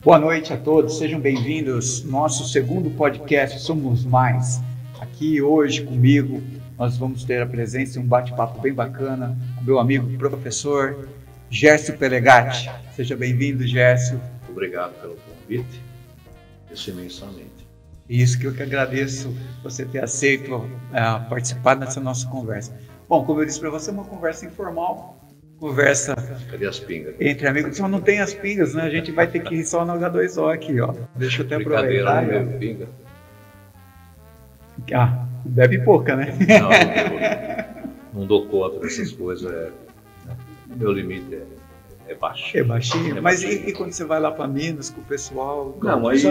Boa noite a todos, sejam bem-vindos ao nosso segundo podcast Somos Mais. Aqui hoje comigo nós vamos ter a presença de um bate-papo bem bacana com meu amigo professor Gércio Pelegatti. Seja bem-vindo, Gércio. Obrigado pelo convite, isso imensamente. Isso que eu que agradeço você ter aceito participar dessa nossa conversa. Bom, como eu disse para você, é uma conversa informal. Conversa. Cadê as pingas? Entre amigos, só não tem as pingas, né? A gente vai ter que ir só no H2O aqui, ó. Deixa eu até aproveitar. Brincadeira, não pinga. Bebe pouca, né? Não dou conta dessas coisas. Meu limite é baixo. É baixinho? Mas e quando você vai lá para Minas com o pessoal? Não, mas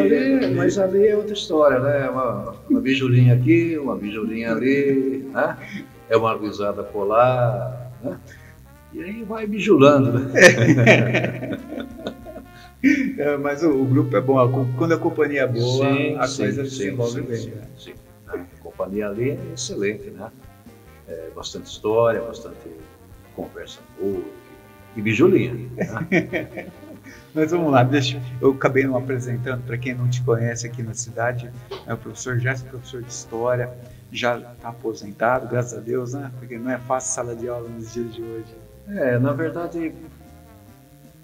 ali é outra história, né? Uma bijulinha aqui, uma bijulinha ali, né? É uma guisada colar, né? E aí vai bijulando, né? Mas o grupo é bom, quando a companhia é boa, a coisa se desenvolve bem. Sim. A companhia ali é excelente, né? Bastante história, bastante conversa boa e bijulinha. Né? Mas vamos lá, eu acabei não apresentando, para quem não te conhece aqui na cidade, é o professor Gércio, professor de História, já está aposentado, graças a Deus, né? Porque não é fácil sala de aula nos dias de hoje. Na verdade,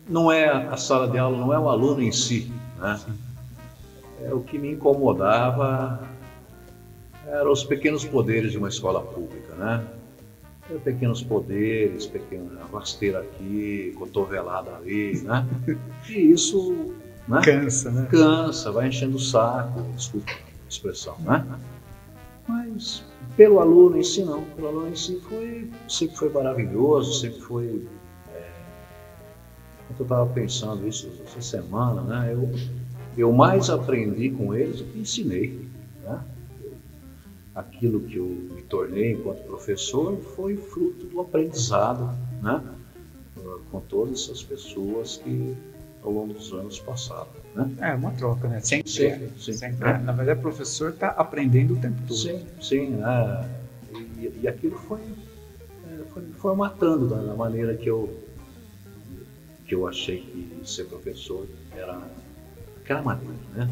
não é a sala de aula, não é o aluno em si, né? O que me incomodava eram os pequenos poderes de uma escola pública, né? Pequenos poderes, pequena rasteira aqui, cotovelada ali, né? E isso, né? Cansa, né? Cansa, vai enchendo o saco, desculpa a expressão, né? Mas pelo aluno em si não, pelo aluno em si sempre foi maravilhoso, sempre foi... Eu estava pensando isso essa semana, né? Eu mais aprendi com eles do que ensinei, né? Aquilo que eu me tornei enquanto professor foi fruto do aprendizado, né? Com todas essas pessoas que ao longo dos anos passaram, né? É uma troca, né? Sempre. Sempre. Na verdade, o professor está aprendendo o tempo todo. Sim. E aquilo foi formatando da maneira que eu achei que ser professor era aquela maneira, né?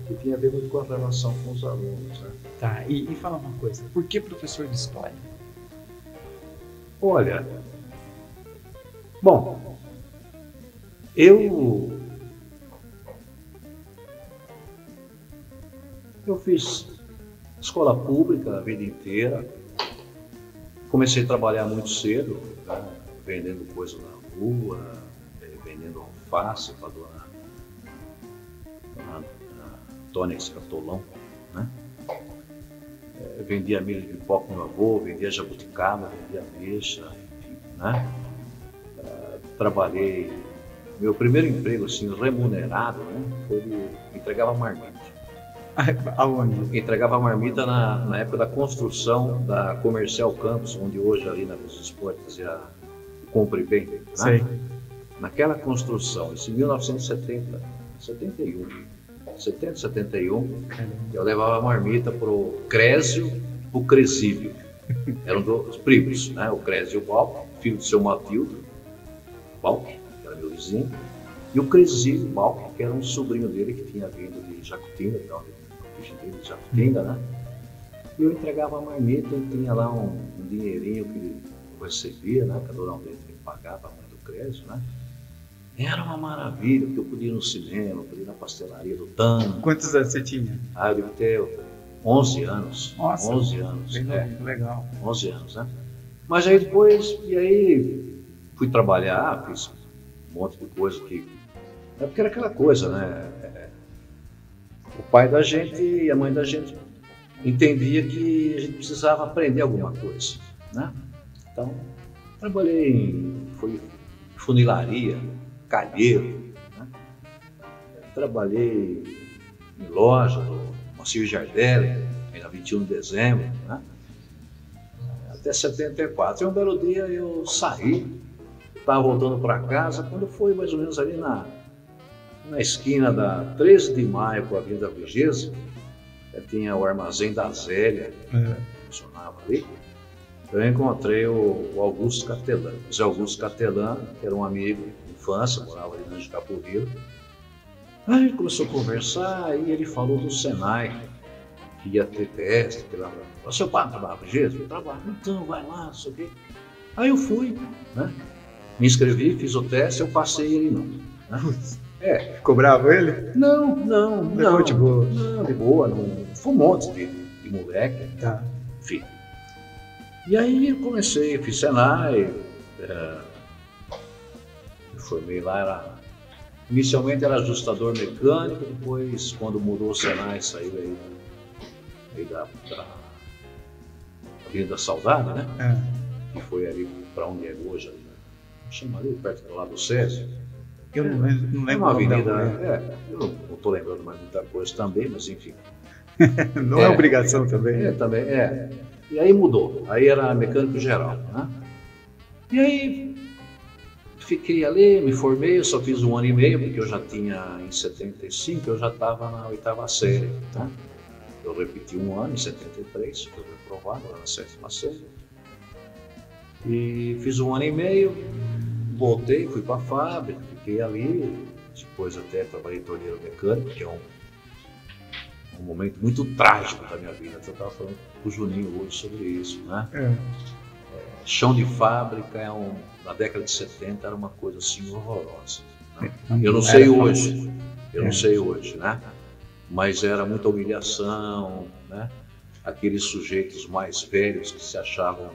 Que tinha a ver muito com a relação com os alunos, né? Tá, e fala uma coisa, por que professor de História? Olha, bom, eu fiz escola pública a vida inteira, comecei a trabalhar muito cedo, né? Vendendo coisa na rua, vendendo alface para a dona Antônia Escatolão, né? Vendia milho de pipoca com meu avô, vendia jabuticaba, vendia ameixa, enfim, né? Trabalhei, meu primeiro emprego assim, remunerado, né? Foi entregava marmita. Aonde? Entregava marmita na época da construção da Comercial Campos, onde hoje ali na Vila dos Esportes é a Compre Bem, né? Sei. Naquela construção, isso em 1971, eu levava a marmita pro Crésio, o Cresível. Eram dois primos, né? O Crésio Balk, filho do seu Matildo Balk, que era meu vizinho, e o Cresível Balk, que era um sobrinho dele que tinha vindo de Jacutinga, de Jacutinga, né? E eu entregava a marmita e tinha lá um dinheirinho que eu recebia, né? Que a dona Aldeia tinha que pagar para a mãe do Crésio, né? Era uma maravilha, porque eu podia ir no cinema, podia ir na pastelaria do Tano. Quantos anos você tinha? Eu devia ter 11 anos. Nossa, 11 anos. Bem legal. 11 anos, né? Mas aí depois, fui trabalhar, fiz um monte de coisa que... porque era aquela coisa, né? O pai da gente e a mãe da gente entendia que a gente precisava aprender alguma coisa, né? Então, trabalhei em funilaria, calheiro, né? Trabalhei em loja do Moacir Jardelli, na 21 de dezembro, né? Até 74. E um belo dia eu saí, estava voltando para casa, quando foi mais ou menos ali na esquina da 13 de maio com a Avenida Vigesa, tinha o armazém da Zélia, que funcionava ali. Eu encontrei o Augusto Catelan, José Augusto Catelan, que era um amigo de infância, morava ali na Capurilo. Aí a gente começou a conversar e ele falou do Senai, que ia ter teste. O seu pai trabalhava com gesso? Eu trabalho. Então, vai lá, não sei o quê. Aí eu fui, né? Me inscrevi, fiz o teste, eu passei e ele não. Né? Ficou bravo ele? Não. Levou de boa? Não, de boa. Não. Foi um monte de moleque. Tá. Enfim. E aí eu comecei, fiz Senai, eu formei lá, inicialmente era ajustador mecânico, depois quando mudou o Senai, saiu aí da Avenida Saudade, né? Que foi ali para onde é hoje, ali, né? Chama ali, perto do lado do Césio. Eu não lembro. É uma avenida, eu não estou lembrando mais muita coisa também, mas enfim. Não é obrigação também. Também é. E aí mudou, aí era mecânico geral, né? E aí fiquei ali, me formei, eu só fiz 1 ano e meio, porque eu já tinha, em 75, eu já estava na 8ª série, né? Eu repeti 1 ano, em 73, fui reprovado lá na 7ª série. E fiz 1 ano e meio, voltei, fui para a fábrica, fiquei ali, depois até trabalhei em torneiro mecânico, que é um momento muito trágico da minha vida. Eu estava falando com o Juninho hoje sobre isso, né? Chão de fábrica, na década de 70, era uma coisa assim horrorosa. Né? Eu não sei hoje, né? Mas era muita humilhação, né? Aqueles sujeitos mais velhos que se achavam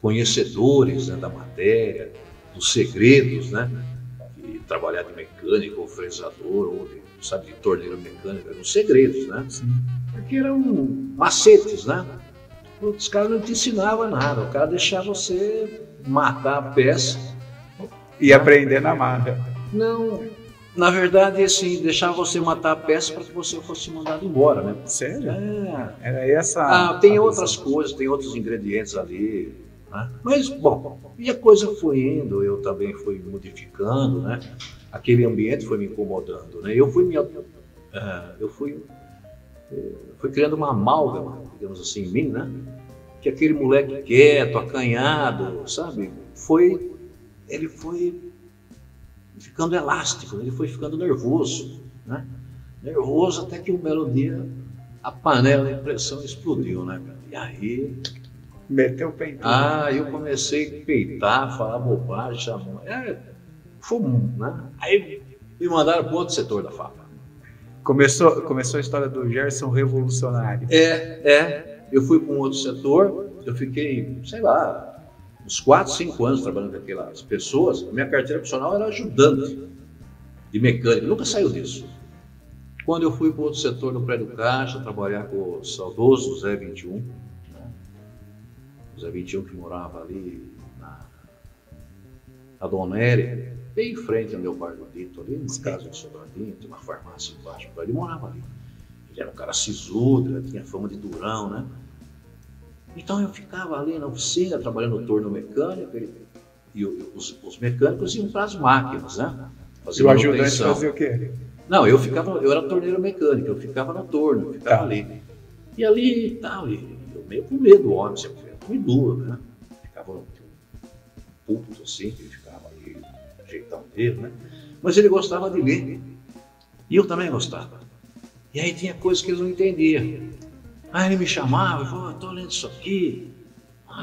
conhecedores, né, da matéria, dos segredos, né? E trabalhar de mecânico ou fresador ou de torneiro mecânico, eram segredos, né? Sim. Porque eram macetes, né? Os caras não te ensinavam nada, o cara deixava você matar a peça. E aprender na marra. Não, na verdade, assim, deixava você matar a peça para que você fosse mandado embora, né? Sério? Era essa... tem outras coisas, tem outros ingredientes ali, né? Mas, bom, e a coisa foi indo, eu também fui modificando, né? Aquele ambiente foi me incomodando, né? Eu fui criando uma amálgama, digamos assim, em mim, né? Que aquele moleque quieto, acanhado, sabe? Ele foi ficando elástico, ele foi ficando nervoso, né? Nervoso até que um belo dia a panela de pressão explodiu, né? E aí... Meteu o peito. Eu comecei a peitar, falar bobagem, fumum, né? Aí me mandaram para outro setor da fábrica. Começou a história do Gerson revolucionário. Eu fui para um outro setor, eu fiquei, sei lá, uns 4, 5 anos trabalhando com aquelas pessoas. A minha carteira profissional era ajudante de mecânica, nunca saiu disso. Quando eu fui para outro setor no prédio Caixa, trabalhar com o saudoso Zé 21, né? O Zé 21 que morava ali na Dona Néria, bem em frente ao meu bar do Dito, ali, numa casa de Sobradinho, tem uma farmácia embaixo, ele morava ali. Ele era um cara sisudo, ele tinha fama de durão, né? Então eu ficava ali na oficina, trabalhando no torno mecânico, e os mecânicos iam para as máquinas, né? E o ajudante fazia o quê? Não, eu era torneiro mecânico, eu ficava no torno, eu ficava ali. E ali e tal, e eu meio com medo do homem, sempre muito duro, né? Ficava no púlpito assim, ele ficava ali, do jeitão dele, né? Mas ele gostava de ler, e eu também gostava. E aí tinha coisas que ele não entendia. Aí ele me chamava e falava, estou lendo isso aqui,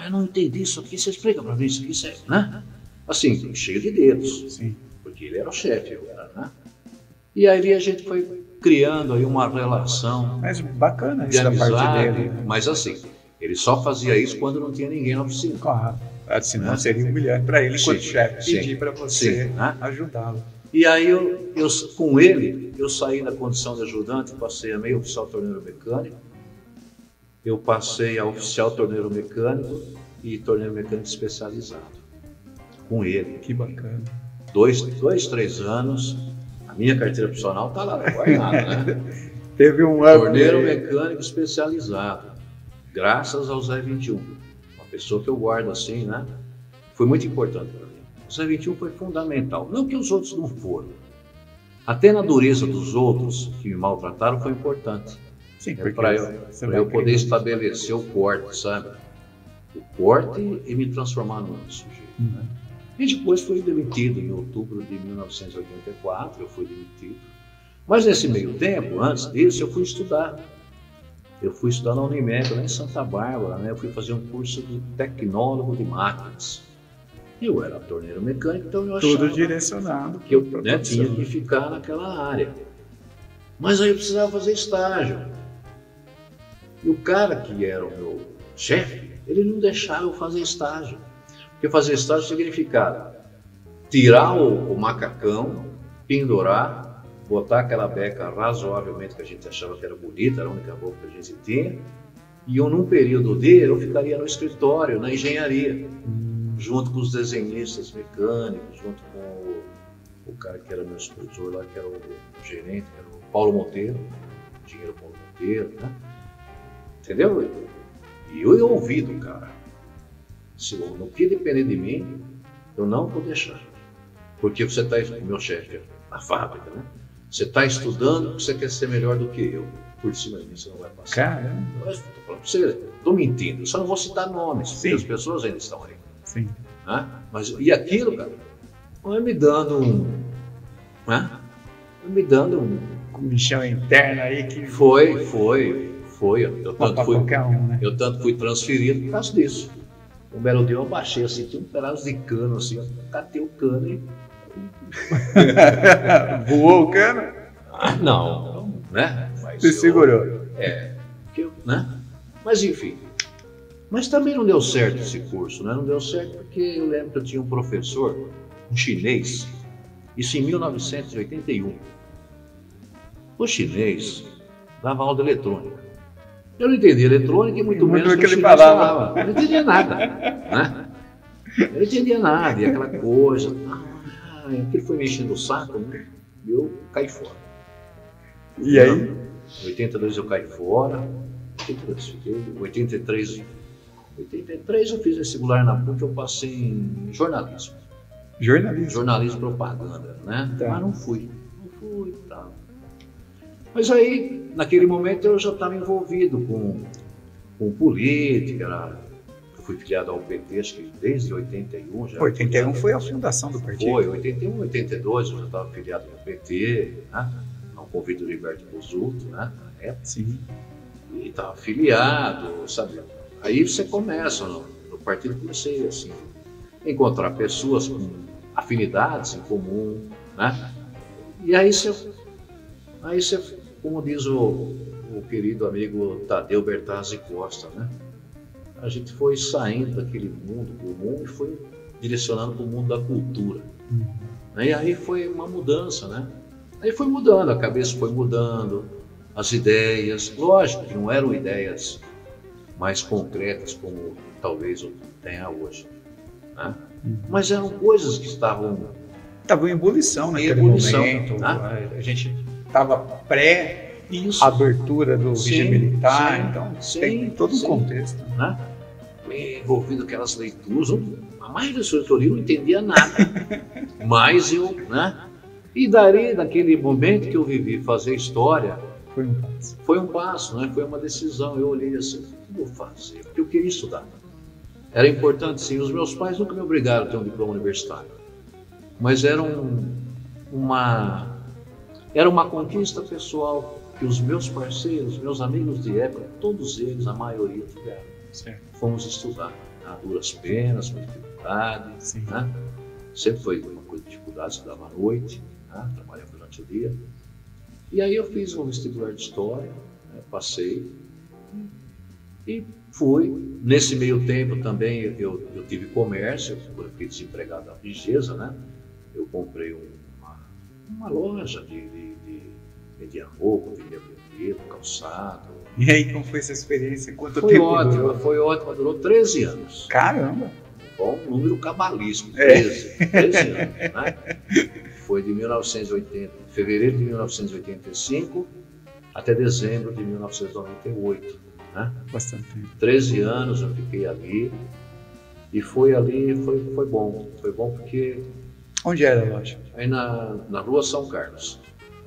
eu não entendi isso aqui, você explica para mim isso aqui, sério, né? Assim, cheio de dedos. Sim. Porque ele era o chefe, eu era, né? E aí a gente foi criando aí uma relação. Mas bacana de isso da parte amizade, dele. Né? Mas assim, ele só fazia isso quando não tinha ninguém na oficina. Claro. Senão seria humilhante para ele, enquanto chefe, pedir para você né? ajudá-lo. E aí com ele, eu saí da condição de ajudante, passei a meio oficial torneiro mecânico, eu passei a oficial torneiro mecânico e torneiro mecânico especializado. Com ele. Que bacana. 2, 3 anos, a minha carteira profissional está lá, guardada, né? Teve um torneiro mecânico especializado, graças ao Zé 21, uma pessoa que eu guardo assim, né? Foi muito importante para mim. O Zé 21 foi fundamental, não que os outros não foram. Até na dureza dos outros que me maltrataram foi importante. Sim, para eu poder estabelecer o corte, sabe? O corte e me transformar num sujeito. Né? E depois fui demitido em outubro de 1984, eu fui demitido. Mas nesse meio tempo, antes disso, eu fui estudar. Eu fui estudar na Unimed, lá em Santa Bárbara, né? Eu fui fazer um curso de tecnólogo de máquinas. Eu era torneiro mecânico, então eu achava Tudo direcionado. que eu tinha que ficar naquela área. Mas aí eu precisava fazer estágio. E o cara que era o meu chefe, ele não deixava eu fazer estágio. Porque fazer estágio significava tirar o macacão, pendurar, botar aquela beca razoavelmente que a gente achava que era bonita, era a única roupa que a gente tinha, e eu, num período dele, eu ficaria no escritório, na engenharia, junto com os desenhistas mecânicos, junto com o cara que era meu supervisor lá, que era o gerente, que era o Paulo Monteiro, o engenheiro Paulo Monteiro, né? Entendeu? E eu ouvi do cara, se no que depender de mim, eu não vou deixar. Porque você está, o meu chefe na fábrica, né? Você está estudando porque você quer ser melhor do que eu. Por cima de mim você não vai passar. Caramba. Eu estou falando para você, estou mentindo, só não vou citar nomes, porque as pessoas ainda estão aí. Sim. Né? Mas, e aquilo, cara, vai me dando né? Vai me dando comichão interna aí que... Foi. Eu tanto fui transferido por causa disso. Um belo dia eu baixei assim, tinha um pedaço de cano assim, eu catei o cano e... Voou o cano? Não, né? Mas você segurou. Né? Mas enfim. Mas também não deu certo esse curso, né? Não deu certo porque eu lembro que eu tinha um professor, um chinês, isso em 1981. O chinês dava aula de eletrônica. Eu não entendia eletrônica e muito menos o que ele falava. Eu não entendia nada, né? Eu não entendia nada, e aquela coisa. Aquilo foi me enchendo o saco, né? E eu caí fora. E aí? Em 82 eu caí fora. 83 eu fiz vestibular na PUC, eu passei em jornalismo. Jornalismo e propaganda, né? Tá. Mas não fui e tal. Mas aí, naquele momento, eu já estava envolvido com política. Eu fui filiado ao PT, acho que desde 81. Já 81 foi a fundação do partido. Foi, 81, 82, eu já estava filiado ao PT, né? Ao convite do Gilberto Bozzuto, né? Na época. Sim. E estava filiado, sabe? Aí você começa, no partido, comecei assim, a encontrar pessoas com afinidades em comum, né? E aí você, como diz o querido amigo Tadeu Bertazzi Costa, né? A gente foi saindo daquele mundo comum e foi direcionando para o mundo da cultura. E aí foi uma mudança, né? Aí foi mudando, a cabeça foi mudando, as ideias, lógico que não eram ideias mais concretas como talvez eu tenha hoje, né? Mas eram coisas que estavam em ebulição naquele momento, né? A gente estava pré-abertura do regime militar, então tem todo um contexto. Né? Envolvido aquelas leituras, a maioria dos leitores não entendia nada, mas eu, né? E daquele momento que eu vivi fazer história, foi um passo, né? Foi uma decisão. Eu olhei assim, o que eu vou fazer? Porque eu queria estudar. Era importante, sim. Os meus pais nunca me obrigaram a ter um diploma universitário, mas era uma conquista pessoal que os meus parceiros, meus amigos de época, todos eles, a maioria tiveram. Certo. Fomos estudar, a duras penas, com dificuldade, né? Sempre foi uma coisa de dificuldade, estudava à noite, né? Trabalhava durante o dia. E aí eu fiz um vestibular de história, né? Passei e fui. Nesse meio tempo também eu tive comércio, quando eu fiquei desempregado na Vigesa, né? Eu comprei uma loja de vendia roupa, vendia brinquedo, calçado. E aí, como foi essa experiência? Quanto foi tempo ótimo, durou? Foi ótimo, durou 13 anos. Caramba! Bom número cabalístico, 13 anos, né? Foi de fevereiro de 1985 até dezembro de 1998, né? Bastante tempo. 13 anos eu fiquei ali e foi bom. Foi bom porque... Onde era a loja? Aí na Rua São Carlos.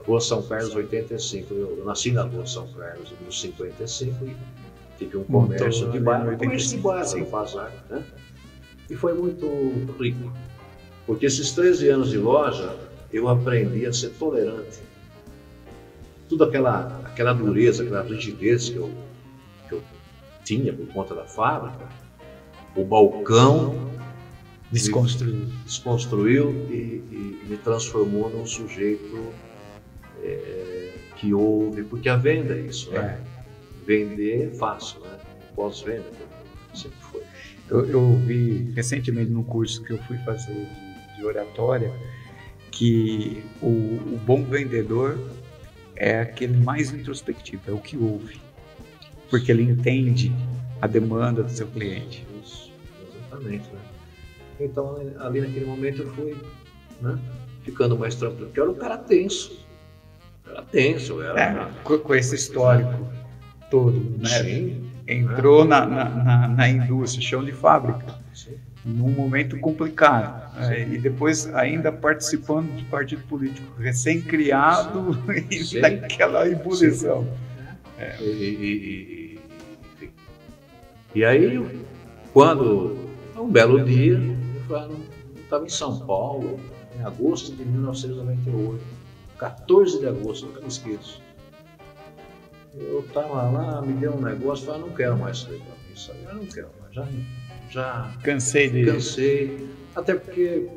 Rua São Carlos 85, eu nasci na Rua São Carlos em 1955 e tive um comércio de bairro, no bazar, né? E foi muito rico, Porque esses 13 anos de loja, eu aprendi a ser tolerante. Tudo aquela dureza, aquela rigidez que eu tinha por conta da fábrica, o balcão desconstruiu e me transformou num sujeito que ouve, porque a venda é isso, né? Vender é fácil, né? Pós-venda sempre foi. Eu vi recentemente num curso que eu fui fazer de oratória que o bom vendedor é aquele mais introspectivo, é o que ouve, porque ele entende a demanda do seu cliente. Isso, exatamente, né? Então, ali naquele momento eu fui, né, ficando mais tranquilo, porque eu era um cara tenso. Com esse histórico todo, né? Sim. Entrou na indústria, chão de fábrica, Sim. num momento complicado, e depois ainda participando de partido político recém-criado e daquela ebulição. E aí, quando, um belo dia, eu estava em São Paulo, em agosto de 1998, 14 de agosto, nunca me esqueço. Eu estava lá, me deu um negócio, falei, não quero mais isso aí, eu não quero mais, já cansei, até porque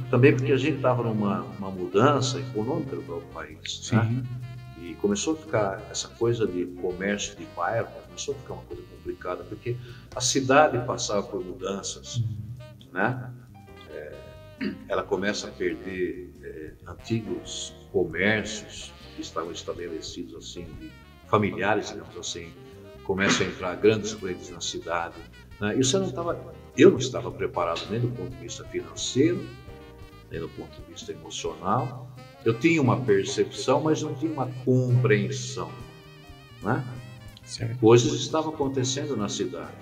também porque a gente estava numa mudança econômica do próprio país, né? E começou a ficar essa coisa de comércio de bairro, começou a ficar uma coisa complicada, porque a cidade passava por mudanças, né? Ela começa a perder antigos comércios que estavam estabelecidos assim, familiares, digamos assim, começam a entrar grandes players na cidade, né? Isso eu não estava preparado nem do ponto de vista financeiro, nem do ponto de vista emocional. Eu tinha uma percepção, mas não tinha uma compreensão, né? Certo. Coisas estavam acontecendo na cidade.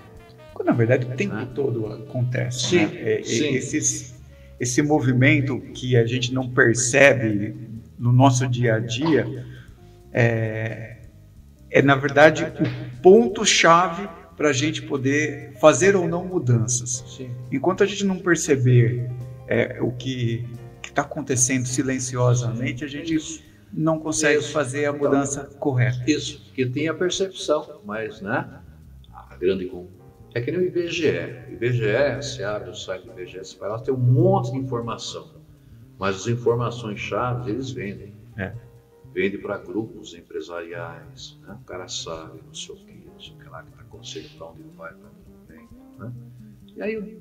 Na verdade, o tempo todo acontece. Sim, né? sim. Esse movimento que a gente não percebe no nosso dia a dia é na verdade, o ponto-chave para a gente poder fazer ou não mudanças. Sim. Enquanto a gente não perceber o que está acontecendo silenciosamente, a gente não consegue fazer a mudança correta. Isso, porque tem a percepção, mas, né, a grande... É que nem o IBGE. O IBGE, você abre o site do IBGE, você vai lá, tem um monte de informação, mas as informações-chave eles vendem. Vende para grupos empresariais, né? O cara sabe, não sei o que lá, que está acontecendo, para onde vai, para onde vem, né? E aí eu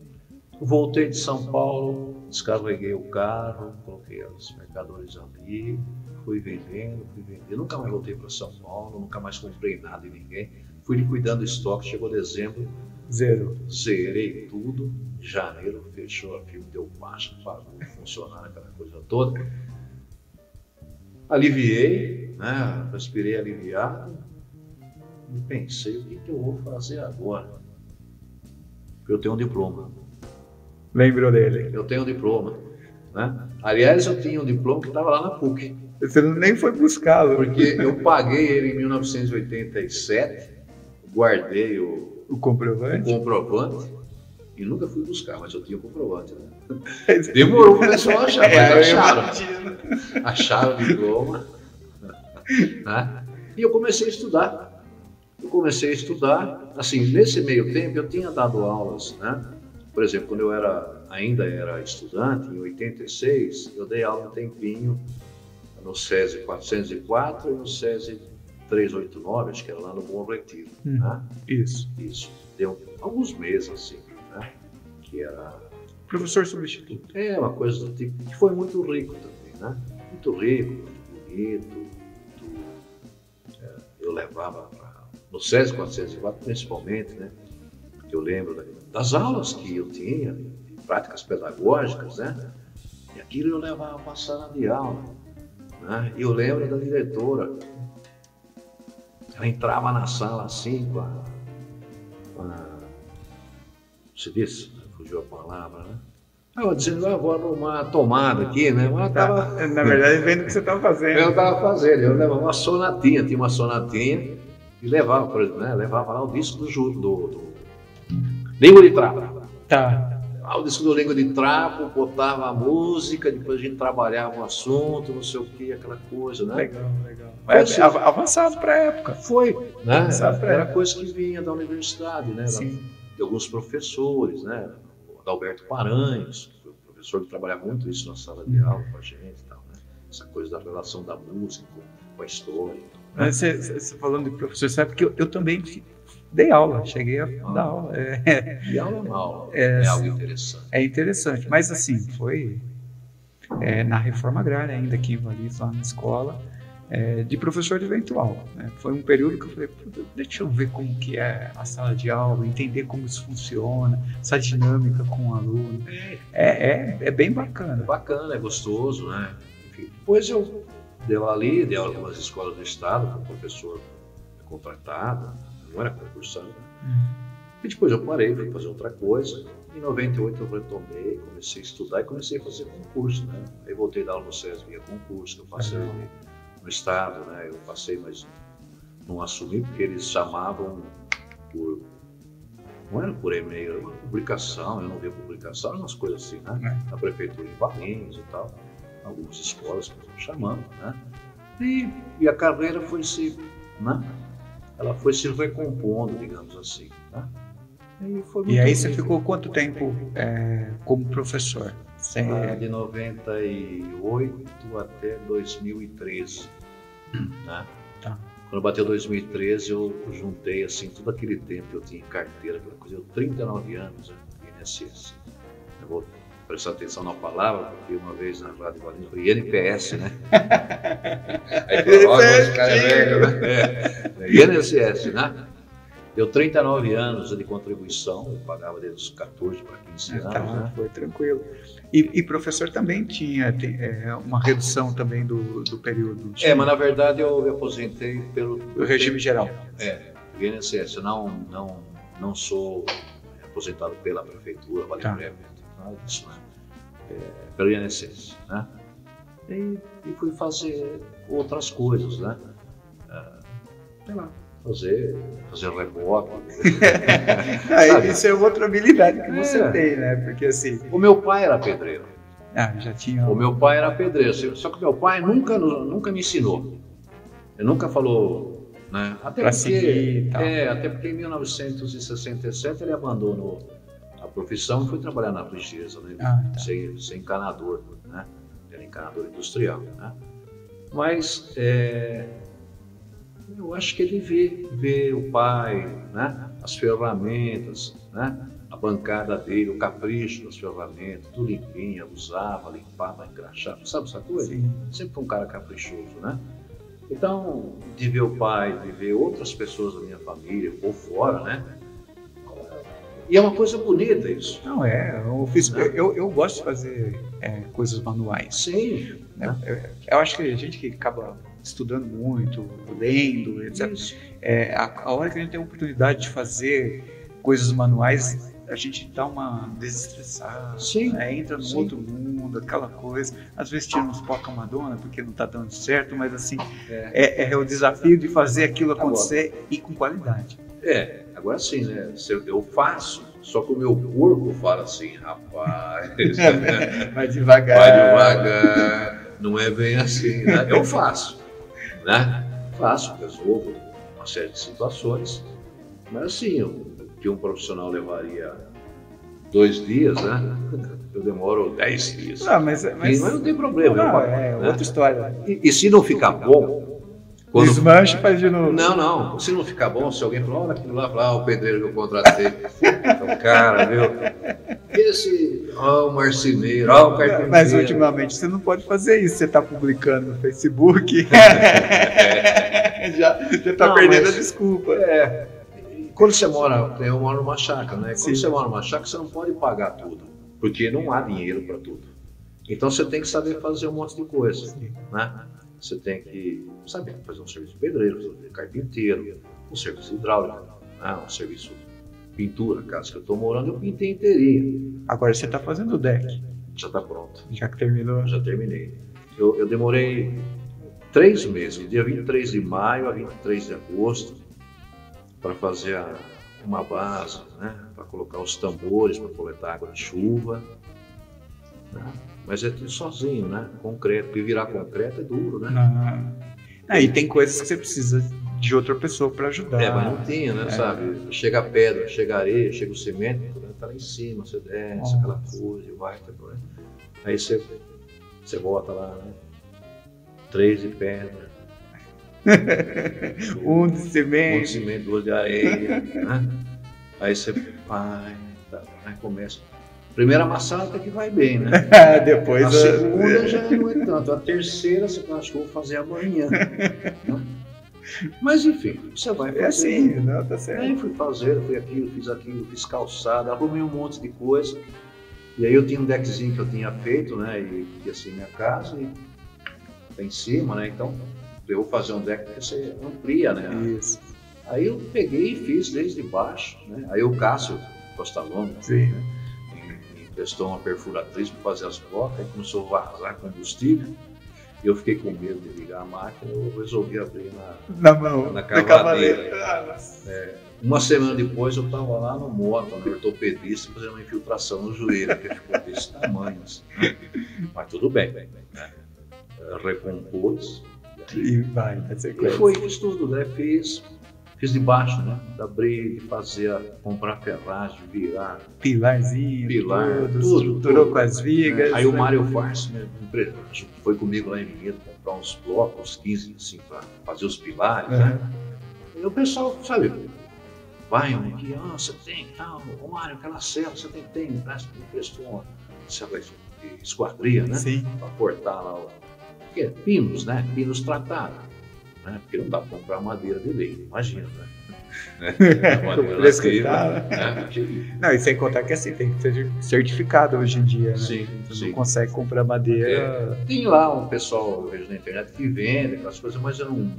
voltei de São Paulo, descarreguei o carro, coloquei os mercadores ali, fui vendendo, nunca mais voltei para São Paulo, nunca mais comprei nada de ninguém, fui liquidando o estoque, chegou dezembro, zerei tudo, em janeiro fechou a firma, deu baixa, parou de funcionar, aquela coisa toda. Aliviei, né? Respirei aliviado e pensei, o que eu vou fazer agora? Porque eu tenho um diploma. Lembrou dele? Eu tenho um diploma, né? Aliás, eu tinha um diploma que estava lá na PUC. Você nem foi buscá-lo. Porque eu paguei ele em 1987, guardei o comprovante e nunca fui buscar, mas eu tinha o comprovante, né? Demorou para o pessoal achar, mas acharam o diploma, né? E eu comecei a estudar. Assim, nesse meio tempo eu tinha dado aulas, né? Por exemplo, quando eu ainda era estudante, em 86, eu dei aula um tempinho no SESI 404 e no SESI 389, acho que era lá no Bom Retiro, né? Isso. Deu alguns meses, assim, né? Que era... Professor substituto. Uma coisa do tipo, que foi muito rico também, né? Muito rico, muito bonito. Eu levava no SESI 404, principalmente, né? Eu lembro das aulas que eu tinha, de práticas pedagógicas, né? E aquilo eu levava para a sala de aula, né? E eu lembro da diretora. Ela entrava na sala assim, se disse, fugiu a palavra, né? Eu dizendo, vou arrumar a tomada aqui, né? Mas tava... Na verdade, vendo o que você estava fazendo. Eu estava fazendo, eu levava uma sonatinha, tinha uma sonatinha, e levava, por exemplo, né? Levava lá o disco do Língua de Trava. Tá. o disco do Língua de Trapo, botava a música, depois a gente trabalhava o assunto, não sei o que, aquela coisa, né? Legal. Mas avançado para a época. Foi, né? Era época. coisa que vinha da universidade, né? Sim. De alguns professores, né? O Adalberto Paranhos, que foi um professor que trabalhava muito isso na sala de aula com a gente e tal, né? Essa coisa da relação da música com a história. Né? Você falando de professor, sabe que eu também dei aula, cheguei a dar aula. E aula é uma aula, é algo interessante. É interessante, mas assim, foi na reforma agrária ainda, aqui em Valinhos, lá na escola, de professor eventual. Né? Foi um período que eu falei, deixa eu ver como que é a sala de aula, entender como isso funciona, essa dinâmica com o aluno. É bem bacana. É bacana, é gostoso, né? Enfim, depois eu dei aula em algumas escolas do estado, como professor contratado, não era concursado. E depois eu parei, fui fazer outra coisa. Em 98 eu retomei, comecei a estudar e comecei a fazer concurso, né? Aí voltei a dar aula no SESC via concurso, que eu passei no estado, né? Eu passei, mas não assumi, porque eles chamavam por... Não era por e-mail, era uma publicação, eu não via publicação, eram umas coisas assim, né? Na prefeitura em Valinhos e tal, algumas escolas que estão chamando, né? E a carreira foi se... Né? Ela foi se recompondo, digamos assim. Tá? E aí você ficou quanto tempo como professor? De 98 até 2013. Né? Tá. Quando bateu 2013, eu juntei assim, todo aquele tempo que eu tinha em carteira, aquela coisa, eu 39 anos, né, INSS. Eu vou prestar atenção na palavra, porque uma vez na Rádio Valinhos foi INPS, né? Aí falou, esse cara é velho, né? INSS, né? Deu 39 anos de contribuição, eu pagava desde os 14 para 15 anos. Tá, né? Foi tranquilo. E professor também tinha uma redução também do período? Mas na verdade eu me aposentei pelo regime geral. Do INSS. Eu não sou aposentado pela prefeitura, vale breve. Nada disso, né? Pelo INSS, né? E fui fazer outras coisas, né? Sei lá, fazer reboque. Isso é outra habilidade que você tem, né? Porque assim... O meu pai era pedreiro. Já tinha... O meu pai era pedreiro, só que meu pai nunca me ensinou. Ele nunca falou, né? Até porque em 1967 ele abandonou a profissão e foi trabalhar na Frigiesa, né? Ser encanador, né? Era encanador industrial, né? Mas eu acho que ele vê o pai, né? As ferramentas, né? A bancada dele, o capricho das ferramentas, tudo limpinho, usava, limpava, engraxava, sabe essa coisa? Sim. Sempre foi um cara caprichoso, né? Então, de ver o pai, de ver outras pessoas da minha família, por fora, né? E é uma coisa bonita isso. Não, eu gosto de fazer coisas manuais. Sim. Eu acho que a gente que acaba estudando muito, lendo, etc. A hora que a gente tem a oportunidade de fazer coisas manuais, a gente dá uma desestressada, entra no outro mundo, aquela coisa. Às vezes tira uns poca Madonna porque não está dando certo, mas assim, é o desafio de fazer aquilo acontecer e com qualidade. Agora sim, né? Eu faço, só que o meu corpo fala assim, rapaz, vai devagar, não é bem assim, né? Eu faço, né? Resolvo uma série de situações, mas assim, o que um profissional levaria 2 dias, né? Eu demoro 10 dias. Mas não tem problema. Outra história. E se não ficar bom... Desmanche e faz de novo. Não. Se não ficar bom, se alguém falar, olha aquilo lá, o pedreiro que eu contratei. Então, cara, viu? O marceneiro, o carpinteiro. Mas ultimamente você não pode fazer isso. Você está publicando no Facebook. já está perdendo a desculpa. Quando você eu moro numa chácara, né? Quando você mora numa chácara, você não pode pagar tudo, porque não há dinheiro para tudo. Então você tem que saber fazer um monte de coisa, né? Você tem que saber fazer um serviço de pedreiro, de carpinteiro, um serviço hidráulico, né? Um serviço de pintura. A casa que eu estou morando, eu pintei inteirinha. Agora você está fazendo o deck. Já está pronto. Já que terminou? Já terminei. Eu demorei 3 meses, do dia 23 de maio a 23 de agosto, para fazer uma base, né? Para colocar os tambores, para coletar água de chuva. Né? Mas é tudo sozinho, né? Concreto, porque virar concreto é duro, né? E tem coisas que você precisa de outra pessoa para ajudar. Mas não tinha, né? Sabe? Chega a pedra, chega a areia, chega o cimento, tá lá em cima, você desce, aquela coisa, vai, né? Aí você bota lá, né? 3 de pedra. Um de cimento. 1 de cimento, 2 de areia, né? Aí você vai, aí começa. Primeira amassada até que vai bem, né? Depois a segunda já não é tanto. A terceira você acha que eu vou fazer amanhã. Né? Mas enfim, você vai fazer. É assim, não, tá certo. Aí fui fazer, fui aquilo, fiz calçada, arrumei um monte de coisa. E aí eu tinha um deckzinho que eu tinha feito, né? E assim, minha casa, e tá em cima, né? Então, eu vou fazer um deck que você amplia, né? Isso. Aí eu peguei e fiz desde baixo, né? Aí o Cássio Costa Longa, sim, né? Emprestou uma perfuratriz para fazer as brocas, aí começou a vazar combustível. E eu fiquei com medo de ligar a máquina, eu resolvi abrir na cavadeira. Uma semana depois eu estava lá no moto, no ortopedista, fazendo uma infiltração no joelho, que ficou desse tamanho. Assim, né? Mas tudo bem, né? Recompôs. E vai ser coisa. E fiz tudo, né? Fiz debaixo, né? Da bride, comprar ferragem, virar. Pilarzinho, tudo. Estruturou com as vigas. Aí o Mário Farsi foi comigo lá em Vinhedo comprar uns blocos, 15, assim, para fazer os pilares, né? E o pessoal, sabe, vai aqui, você tem tal, ô Mário, aquela cela, você tem, emprestou uma cela de esquadria, né? Sim. Para cortar lá pinos, né? Pinos tratados. Né? Porque não dá para comprar madeira de lei, imagina, né? Não, e sem contar que assim, tem que ser certificado hoje em dia, né? Sim, Você não consegue comprar madeira. Tem lá um pessoal, eu vejo na internet, que vende aquelas coisas, mas eu não.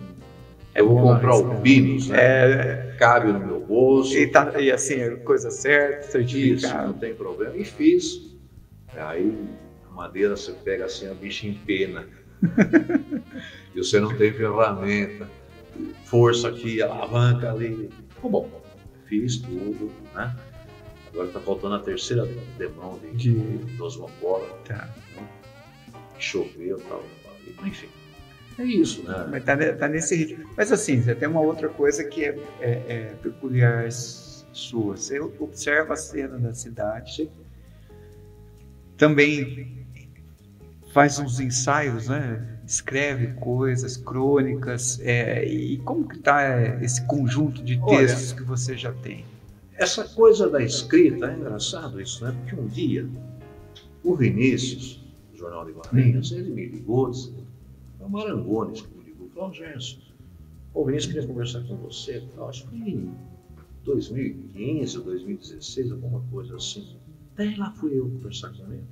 Eu vou comprar o pinos, né? Cabe no meu bolso. E assim, é coisa certa, certificado. Isso, não tem problema. E fiz. Aí a madeira você pega assim, a bicha empena. E você não tem ferramenta, força aqui, alavanca ali. Bom, fiz tudo, né? Agora está faltando a terceira demão de osmocola. Tá. Choveu e tal. Enfim, é isso, né? Mas tá nesse ritmo. Mas assim, você tem uma outra coisa que é peculiar sua. Você observa a cena da cidade. Também faz uns ensaios, né? Escreve coisas, crônicas, e como que está esse conjunto de textos que você já tem? Essa coisa da escrita, é engraçado isso, né? Porque um dia, o Vinícius, do Jornal de Valinhos, ele me ligou, é o Marangones que me ligou, falou, Gerson, o Vinícius queria conversar com você, acho que em 2015 ou 2016, alguma coisa assim. Daí lá fui eu conversar com ele.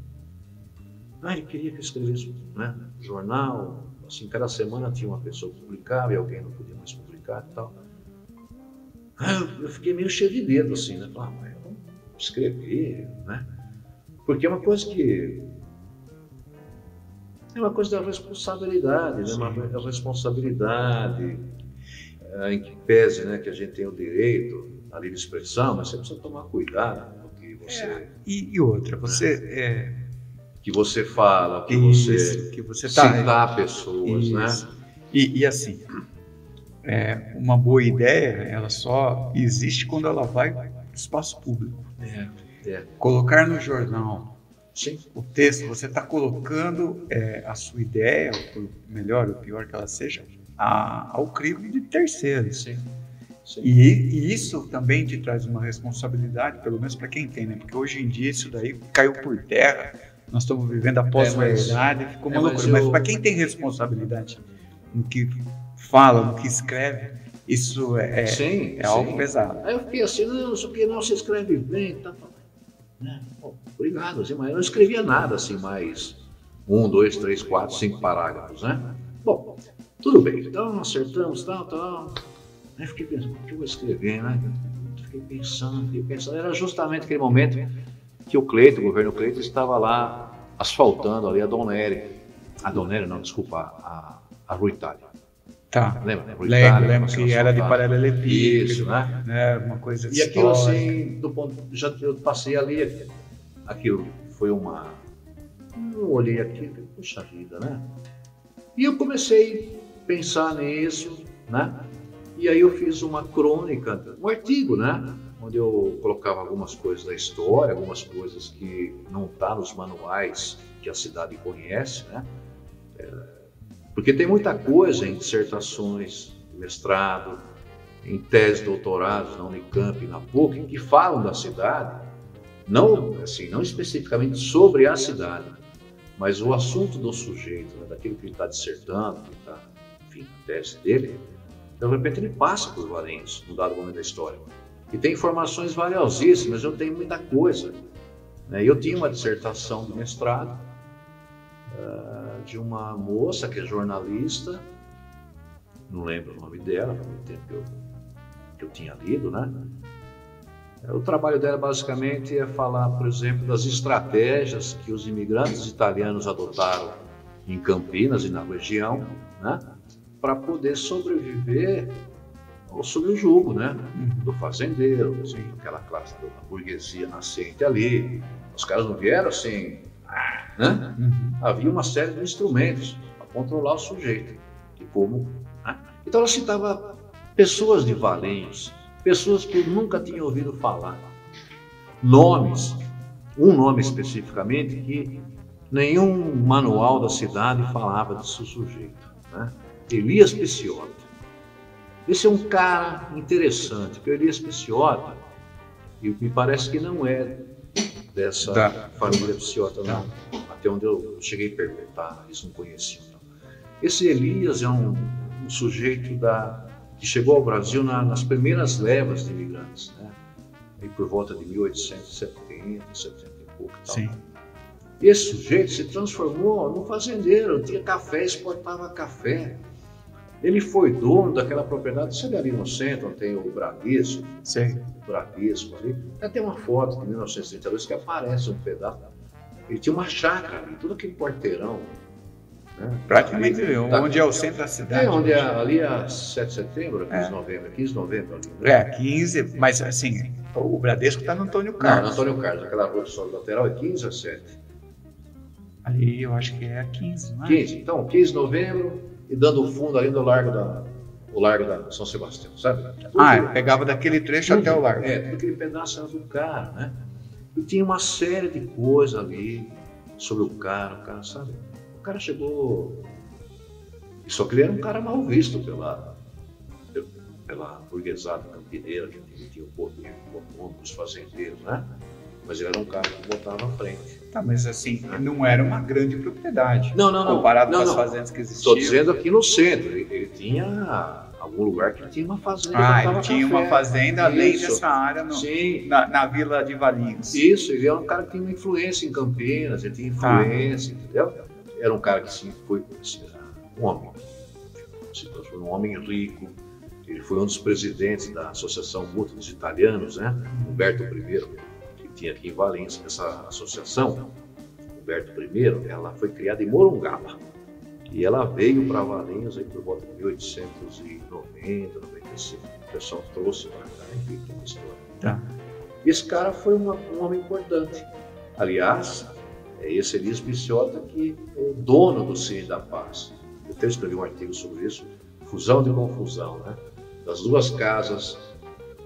Ele queria que eu escrevesse, né, jornal, assim, cada semana tinha uma pessoa que publicava e alguém não podia mais publicar e tal. Eu fiquei meio cheio de dedo, assim, né? Mas vamos escrever, né? Porque é uma coisa que... É uma coisa da responsabilidade, né? Uma responsabilidade em que pese, né, que a gente tem o direito à livre expressão, mas você precisa tomar cuidado com o que você... E outra, você... que você fala, que você citar pessoas, né? E assim, uma boa ideia, ela só existe quando ela vai para o espaço público. Colocar no jornal o texto, você está colocando a sua ideia, por melhor ou pior que ela seja, ao crivo de terceiros. Sim. E isso também te traz uma responsabilidade, pelo menos para quem tem, né? Porque hoje em dia isso daí caiu por terra. Nós estamos vivendo a pós-verdade, ficou uma loucura. Mas para quem tem responsabilidade no que fala, no que escreve, isso é algo pesado. Aí eu fiquei assim, não sei o que, você escreve bem, tá? Obrigado, assim, mas eu não escrevia nada assim, mais 1, 2, 3, 4, 5 parágrafos, né? Bom, tudo bem, então acertamos, tal. Aí fiquei pensando, o que eu vou escrever, né? Fiquei pensando, era justamente aquele momento que o governo Cleito, estava lá asfaltando ali a Dom Nery. A Rua Itália. Tá. Lembra? Lembro que era de paralelepípedo. Isso, né? Uma coisa E aquilo assim, eu passei ali, aquilo foi uma... Eu olhei aquilo, puxa vida, né? E eu comecei a pensar nisso, né? E aí eu fiz uma crônica, um artigo, né? Onde eu colocava algumas coisas da história, algumas coisas que não tá nos manuais que a cidade conhece, né? Porque tem muita coisa em dissertações, mestrado, em tese de doutorados na Unicamp e na PUC, que falam da cidade, não especificamente sobre a cidade, mas o assunto do sujeito, né, daquilo que ele está dissertando, enfim, a tese dele, de repente ele passa por Valinhos, num dado momento da história. E tem informações valiosíssimas, eu tenho muita coisa. Né? Eu tinha uma dissertação de mestrado de uma moça que é jornalista, não lembro o nome dela, faz muito tempo que eu tinha lido, né? O trabalho dela basicamente é falar, por exemplo, das estratégias que os imigrantes italianos adotaram em Campinas e na região, né? Para poder sobreviver sob o jugo, né? Do fazendeiro, aquela classe da burguesia nascente ali. Os caras não vieram assim, né? Havia uma série de instrumentos para controlar o sujeito. E como, né? Então ela citava pessoas de Valinhos, pessoas que eu nunca tinha ouvido falar. Nomes, um nome especificamente que nenhum manual da cidade falava desse sujeito, né? Elias Picciotto. Esse é um cara interessante, porque o Elias Picciotto, e me parece que não é dessa família Picciotto, não. Até onde eu cheguei a perguntar, eles não conheciam. Não. Esse Elias é um sujeito que chegou ao Brasil nas primeiras levas de imigrantes, né? E por volta de 1870, 70 e pouco. Tal. Sim. Esse sujeito se transformou num fazendeiro, tinha café, exportava café. Ele foi dono daquela propriedade, você vê ali no centro, onde tem o Bradesco, o Bradesco ali. Tem uma foto de 1932 que aparece um pedaço. Ele tinha uma chácara ali, todo aquele quarteirão. Né? Praticamente onde é o centro da cidade. Onde é ali a 7 de setembro, 15 de novembro ali. Né? 15, mas assim, o Bradesco está no Antônio Carlos. Não, no Antônio Carlos, aquela rua de solo lateral é 15 a 7. Ali eu acho que é 15, não é? 15, então 15 de novembro e dando o fundo ali do Largo da São Sebastião, sabe? Pegava daquele trecho até o Largo. Tudo aquele pedaço era do cara, né? E tinha uma série de coisas ali sobre o cara, sabe? O cara chegou... Só que ele era um cara mal visto pela burguesada campineira, que tinha o poder, o nome dos fazendeiros, né? Mas ele era um cara que botava à frente. Tá, mas assim, não era uma grande propriedade. Não. Comparado com as fazendas que existiam. Estou dizendo aqui no centro. Ele tinha algum lugar que tinha uma fazenda. Ele tinha uma fazenda além dessa área na Vila de Valinhos. Isso, ele era um cara que tinha uma influência em Campinas, ele tinha influência, entendeu? Era um cara que sim, foi um homem. Se transformou um homem rico. Ele foi um dos presidentes da Associação Mútua dos Italianos, né? Humberto I, que tinha aqui em Valência. Essa associação, Humberto I, ela foi criada em Morungaba. E ela veio para Valinhos aí por volta de 1890, 95. O pessoal trouxe para cá, enfim, tem uma história. Tá. Esse cara foi um homem importante. Aliás, é esse Elias Picciotto que é o dono do Cine da Paz. Eu até escrevi um artigo sobre isso, Fusão de Confusão, né? Das duas casas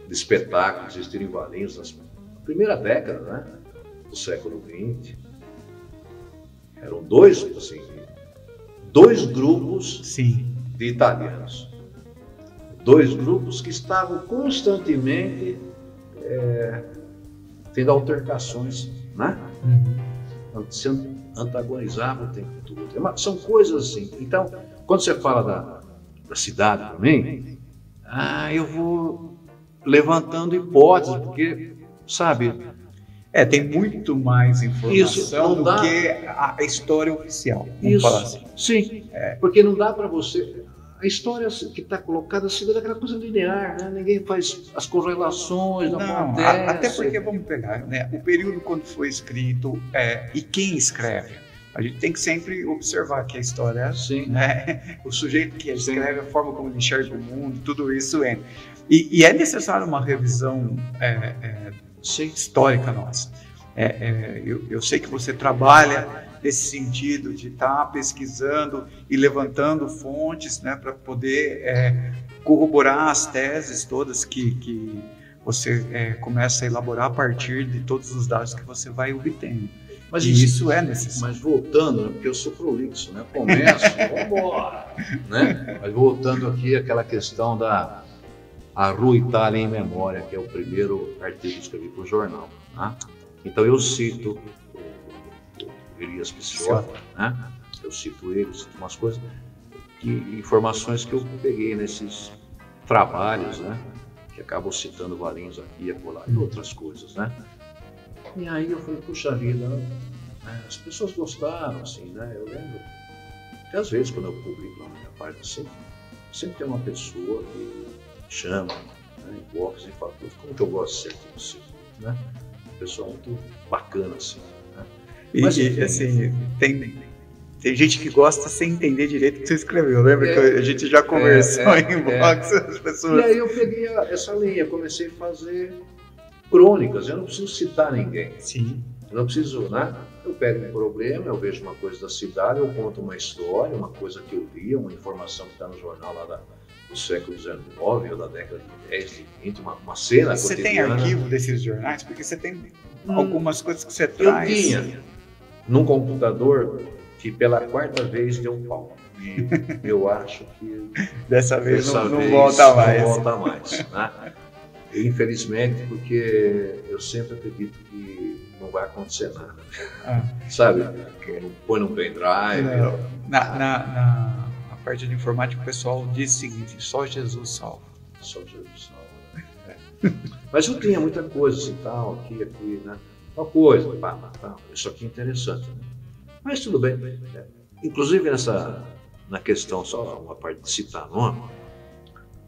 de espetáculos que existiram em Valinhos na primeira década, né? Do século XX. Eram dois grupos de italianos. Dois grupos que estavam constantemente tendo altercações, né? Se antagonizavam o tempo todo. São coisas assim. Então, quando você fala da cidade também, eu vou levantando hipóteses, porque, sabe... tem muito mais informação do que a história oficial. Vamos falar assim. Sim, porque não dá para você... A história que está colocada assim, é aquela coisa linear, né? Ninguém faz as correlações, não acontece. Até porque, vamos pegar, né? O período quando foi escrito e quem escreve. A gente tem que sempre observar que a história, Sim. né? O sujeito que escreve, a forma como ele enxerga o mundo, tudo isso entra. E é necessário uma revisão histórica nossa. Eu sei que você trabalha nesse sentido de estar pesquisando e levantando fontes, né, para poder corroborar as teses todas que você começa a elaborar a partir de todos os dados que você vai obtendo. Mas isso é necessário. Mas voltando, né, porque eu sou prolixo, né? Começo, vamos embora, né? Mas voltando aqui àquela questão da A Rua Itália em Memória, que é o primeiro artigo que escrevi para o jornal, né? Então eu cito o Elias Picciotto, né? Eu cito ele, cito umas coisas, informações que eu peguei nesses trabalhos, né? Que acabam citando Valinhos aqui e acolá e outras coisas, né? E aí eu falei, puxa vida, né? As pessoas gostaram, assim, né? Eu lembro que às vezes quando eu publico na minha página, assim, sempre tem uma pessoa que chama, né, em box e fala, como que eu gosto de ser aqui no seu, né? Uma pessoa muito bacana, assim, né? Mas, assim, tem gente que gosta sem entender direito o que você escreveu. Lembra que a gente já conversou em box, as pessoas... E aí eu peguei essa linha, comecei a fazer crônicas, eu não preciso citar ninguém. Sim. Eu não preciso, né? Eu pego um problema, eu vejo uma coisa da cidade, eu conto uma história, uma coisa que eu li, uma informação que está no jornal lá do século XIX ou da década de 10, de 20, uma cena Você cotidiana. tem arquivo desses jornais? Porque você tem algumas coisas que você traz. Eu tinha num computador que pela quarta vez deu um pau. E eu acho que dessa vez não volta mais. Não volta mais, né? Infelizmente, porque eu sempre acredito que não vai acontecer nada. Sabe? Põe no pendrive. Na parte de informática, o pessoal diz o seguinte: só Jesus salva. Só Jesus salva. Mas eu tinha muita coisa assim, tal, aqui, né? Tal coisa, tal. Isso aqui é interessante. Né? Mas tudo bem. Inclusive na questão, só uma parte de citar nome,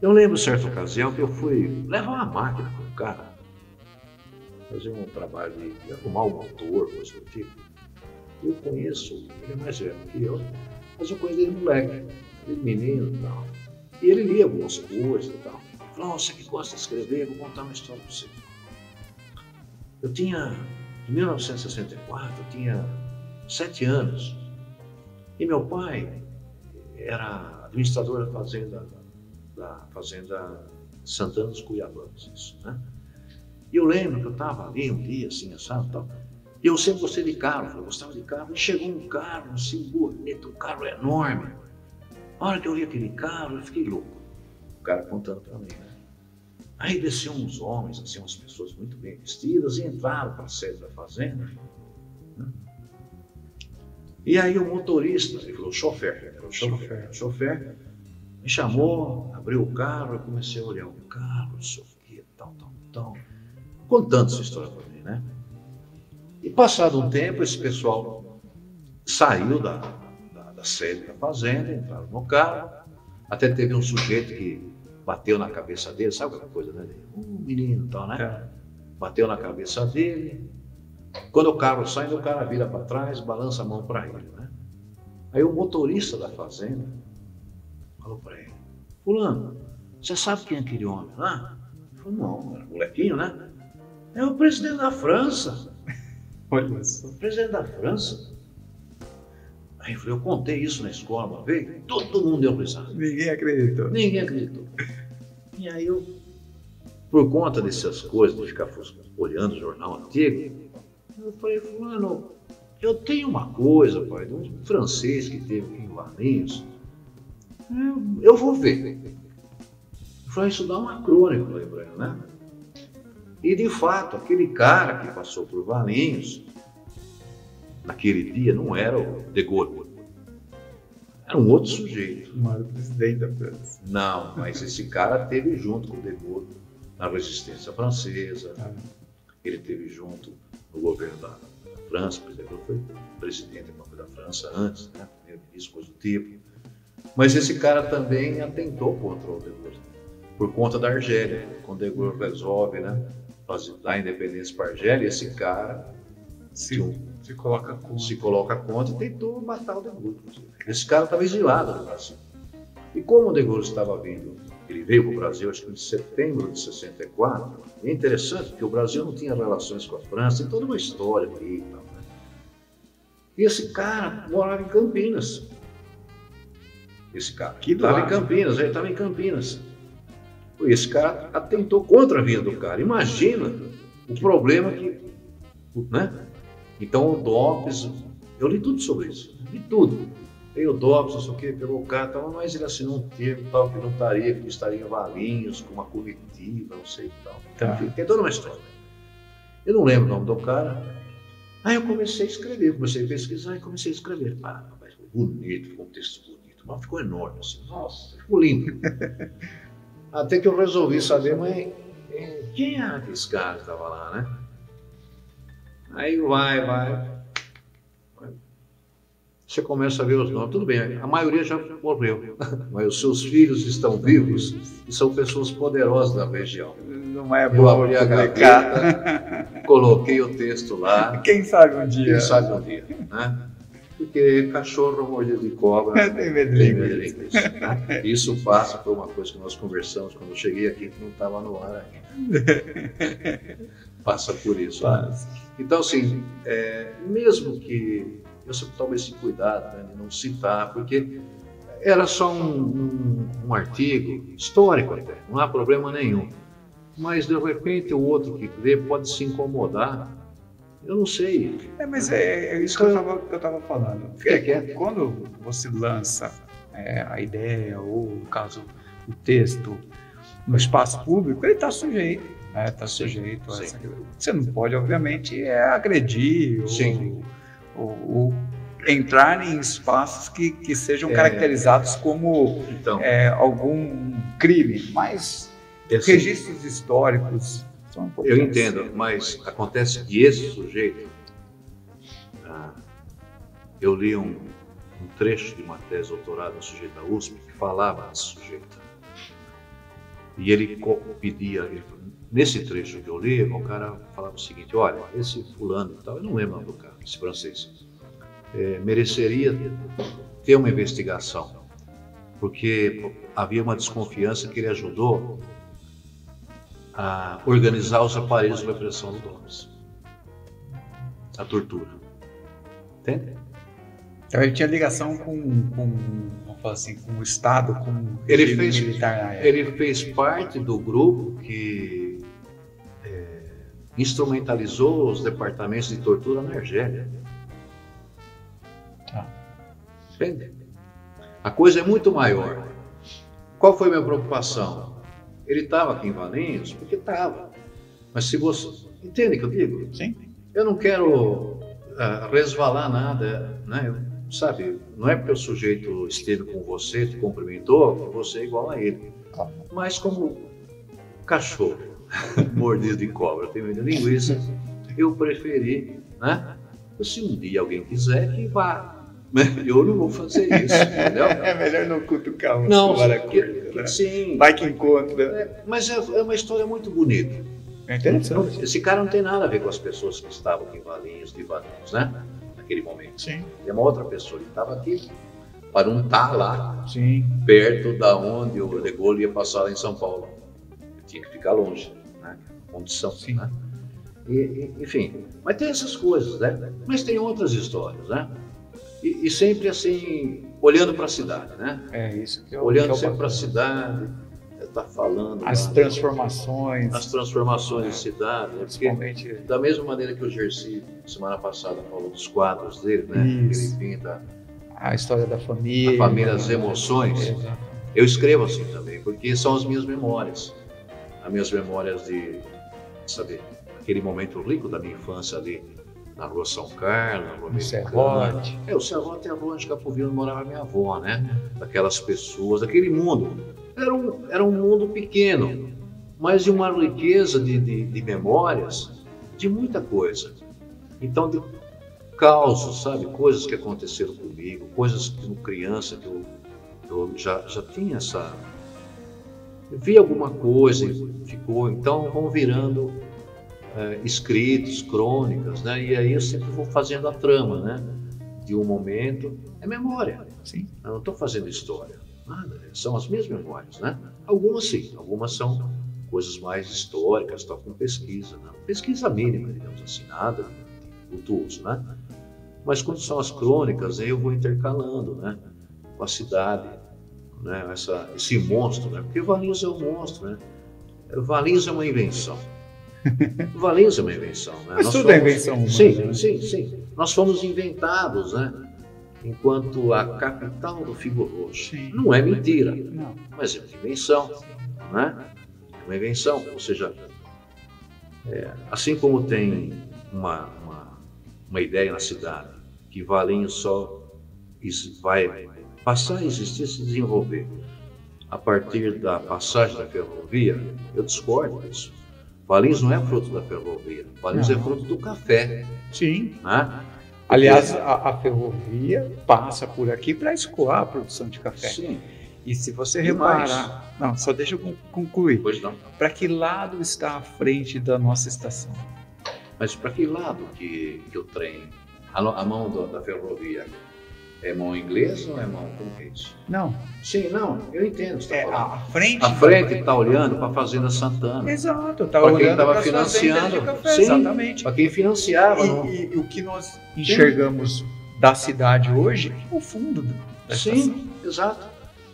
eu lembro certa ocasião que eu fui levar uma máquina para um cara, fazer um trabalho de arrumar o motor, coisa do tipo. Eu conheço, ele é mais velho que eu, mas eu conheço ele moleque, ele menino e tal. E ele lia algumas coisas e tal. Ele falou, você que gosta de escrever, vou contar uma história para você. Em 1964, eu tinha 7 anos. E meu pai era administrador da fazenda Santana dos Cuiabanos, isso, né? E eu lembro que eu estava ali um dia, assim, assado e tal, e eu sempre gostei de carro, eu gostava de carro, e chegou um carro, assim, bonito, um carro enorme. A hora que eu vi aquele carro, eu fiquei louco. O cara contando para mim, né? Aí desceram uns homens, assim, umas pessoas muito bem vestidas, e entraram para a sede da fazenda, né? E aí o motorista, ele falou, o chofer, me chamou, abriu o carro, eu comecei a olhar o carro, não sei o que, tal, contando essa história para mim, né? E passado um tempo, esse pessoal saiu da sede da fazenda, entraram no carro, até teve um sujeito que bateu na cabeça dele, sabe aquela coisa, né? Menino e tal, né? Bateu na cabeça dele. Quando o carro sai, o cara vira para trás, balança a mão para ele, né? Aí o motorista da fazenda falou para ele, fulano, você sabe quem é aquele homem lá? Ele falou, não, era molequinho, né? É o presidente da França. Olha só. O presidente da França. Aí eu contei isso na escola uma vez, todo mundo deu risada. Ninguém acreditou. E aí eu, por conta dessas coisas, de ficar olhando o jornal antigo, eu falei, fulano, eu tenho uma coisa, pai, de um francês que teve aqui em Valinhos, eu vou ver. Eu falei, isso dá uma crônica, lembrando, né? E de fato, aquele cara que passou por Valinhos, naquele dia, não era o De Gaulle, era um outro sujeito. Não era o presidente da França. Não, mas esse cara esteve junto com o De Gaulle na resistência francesa, ele esteve junto no governo da França, por exemplo, foi presidente da França antes, né? Primeiro-ministro, coisa do tipo. Mas esse cara também atentou contra o De Gaulle, por conta da Argélia. Quando o De Gaulle resolve, né, dar independência para a Argélia, esse cara Se coloca contra. Se coloca contra e tentou matar o De Gaulle. Esse cara estava exilado no Brasil. E como o De Gaulle estava vindo, ele veio para o Brasil, acho que em setembro de 64, e é interessante porque o Brasil não tinha relações com a França, tem toda uma história ali e tal, né? E esse cara morava em Campinas. Esse cara estava em Campinas, ele estava em Campinas. E esse cara atentou contra a vida do cara. Imagina o problema que... né? Então o Dopes, eu li tudo sobre isso, li tudo. Tem o Dopes, não sei o que, pegou o cara, tal, mas ele assinou um termo tal, que não estaria, que estaria em Valinhos, com uma comitiva, não sei e tal. Tá. Enfim, tem toda uma história. Eu não lembro o nome do cara. Aí eu comecei a escrever, comecei a pesquisar e comecei a escrever. Ah, rapaz, ficou bonito, ficou um texto bonito, mas ficou enorme assim. Nossa, ficou lindo. Até que eu resolvi saber, mas quem é esse cara que estava lá, né? Aí vai. Você começa a ver os nomes, tudo bem, a maioria já morreu, mas os seus filhos estão vivos e são pessoas poderosas da região. Não é Eu bom abri a gaveta, coloquei o texto lá. Quem sabe um dia. Quem sabe um dia, né? Porque cachorro mordido de cobra tem medo de inglês. Né? Isso passa por uma coisa que nós conversamos quando eu cheguei aqui, que não estava no ar ainda. Passa por isso. Né? Então, assim, mesmo que eu sempre tomo esse cuidado, né, de não citar, porque era só um artigo histórico até, não há problema nenhum. Mas, de repente, o outro que lê pode se incomodar. Eu não sei. Mas é isso que eu estava falando. Quando você lança a ideia, ou, no caso, o texto no espaço público, ele está sujeito. Está sujeito a essa... Você não pode, obviamente, agredir ou entrar em espaços que sejam caracterizados como algum crime, mas registros históricos são importantes. Eu entendo, mas acontece que esse sujeito, eu li um trecho de uma tese de doutorado no sujeito da USP que falava desse sujeito. E ele pedia, nesse trecho que eu li, o cara falava o seguinte: olha, esse fulano e tal, eu não lembro o nome do cara, esse francês, mereceria ter uma investigação, porque havia uma desconfiança que ele ajudou a organizar os aparelhos de repressão do Dopes, a tortura. Entende? Então ele tinha ligação vamos falar assim, com o Estado, com o regime militar na época. Ele fez parte do grupo que instrumentalizou os departamentos de tortura na Argélia. Entende? A coisa é muito maior. Qual foi a minha preocupação? Ele estava aqui em Valinhos porque estava. Mas se você... Entende o que eu digo? Sim. Eu não quero resvalar nada, né? Sabe, não é porque o sujeito esteve com você, te cumprimentou, que você é igual a ele. Mas como cachorro mordido de cobra tem medo de linguiça, eu preferi, né? Se um dia alguém quiser, que vá. Eu não vou fazer isso, entendeu? É melhor não cutucar não, né? Sim. Vai que encontra. Mas é uma história muito bonita. É interessante. Esse cara não tem nada a ver com as pessoas que estavam aqui em Valinhos, né? Naquele momento. Sim. Tem uma outra pessoa que estava aqui para não estar lá, sim, perto da onde o De Gaulle ia passar lá em São Paulo. Ele tinha que ficar longe, né? Condição, sim. Né? Enfim, mas tem essas coisas, né? Mas tem outras histórias, né? E sempre assim, olhando para a cidade, né? É isso que eu olhando sempre para a cidade, está falando as transformações de cidade, né? Principalmente da mesma maneira que o Gersi semana passada falou dos quadros dele, né? Isso. Ele pinta a história da família, as emoções. Eu escrevo assim também, porque são as minhas memórias, de saber aquele momento rico da minha infância ali na Rua São Carlos, na Rua Americana. O Serrote e a Rua de Capovilla morava minha avó, né? Daquelas pessoas, daquele mundo. Era um mundo pequeno, mas de uma riqueza de memórias, de muita coisa. Então, de causos, sabe? Coisas que aconteceram comigo, coisas que como criança que eu já tinha essa... Eu vi alguma coisa e ficou, então vão virando escritos, crônicas, né? E aí eu sempre vou fazendo a trama, né? De um momento, é memória. Sim. Eu não estou fazendo história, nada, são as minhas memórias, né? Algumas sim, algumas são coisas mais históricas, tal, com pesquisa, né? Pesquisa mínima, digamos assim, nada de cultuoso, né? Mas quando são as crônicas, aí eu vou intercalando, né? Com a cidade, né? Esse monstro, né? Porque Valinhos é um monstro, né? Valinhos é uma invenção. Valinhos é uma invenção, né? Mas tudo é invenção humana, sim, né? sim. Nós fomos inventados, né? Enquanto a capital do Figo Roxo. Sim. Não é mentira, Não. mas é uma invenção, né? É uma invenção, ou seja, assim como tem uma ideia na cidade que Valinhos só vai passar a existir, se desenvolver a partir da passagem da ferrovia, eu discordo disso. Valinhos não é fruto da ferrovia, Valinhos é fruto do café. Sim. Né? Aliás, a ferrovia passa por aqui para escoar a produção de café. Sim. E se você Demais. reparar... Não, só deixa eu concluir. Pois não. Para que lado está a frente da nossa estação? Mas para que lado que o trem, a mão da ferrovia, é mão inglesa ou é mão portuguesa? Não. Sim, não, eu entendo o que você está falando. A frente... A frente está olhando para a Fazenda Santana. Exato. Está Para quem olhando estava para as fazendas financiando. de café. Sim, Exatamente. para quem financiava. E o que nós enxergamos da cidade hoje é o fundo da estação. Sim, exato.